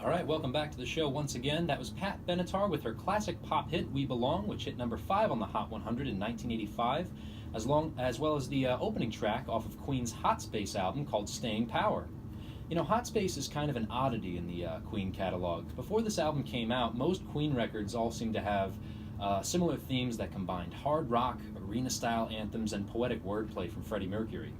All right, welcome back to the show once again. That was Pat Benatar with her classic pop hit "We Belong," which hit number 5 on the Hot 100 in 1985, as well as the opening track off of Queen's Hot Space album called "Staying Power." You know, Hot Space is kind of an oddity in the Queen catalog. Before this album came out, most Queen records all seemed to have similar themes that combined hard rock, arena-style anthems, and poetic wordplay from Freddie Mercury.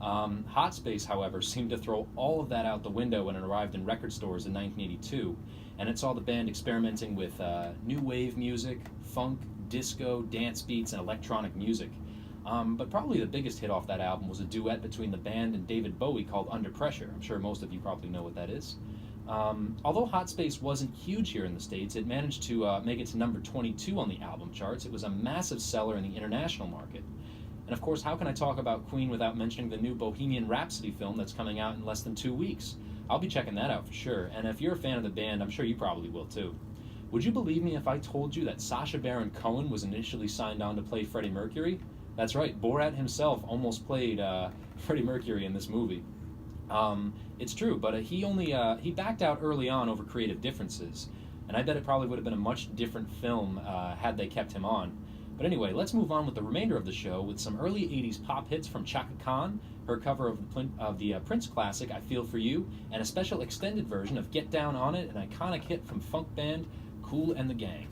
Hot Space, however, seemed to throw all of that out the window when it arrived in record stores in 1982, and it saw the band experimenting with new wave music, funk, disco, dance beats, and electronic music. But probably the biggest hit off that album was a duet between the band and David Bowie called Under Pressure. I'm sure most of you probably know what that is. Although Hot Space wasn't huge here in the States, it managed to make it to number 22 on the album charts. It was a massive seller in the international market. And of course, how can I talk about Queen without mentioning the new Bohemian Rhapsody film that's coming out in less than 2 weeks? I'll be checking that out for sure, and if you're a fan of the band, I'm sure you probably will too. Would you believe me if I told you that Sacha Baron Cohen was initially signed on to play Freddie Mercury? That's right, Borat himself almost played Freddie Mercury in this movie. It's true, but he backed out early on over creative differences, and I bet it probably would have been a much different film had they kept him on. But anyway, let's move on with the remainder of the show with some early 80s pop hits from Chaka Khan, her cover of the Prince classic I Feel For You, and a special extended version of Get Down On It, an iconic hit from funk band Kool and the Gang.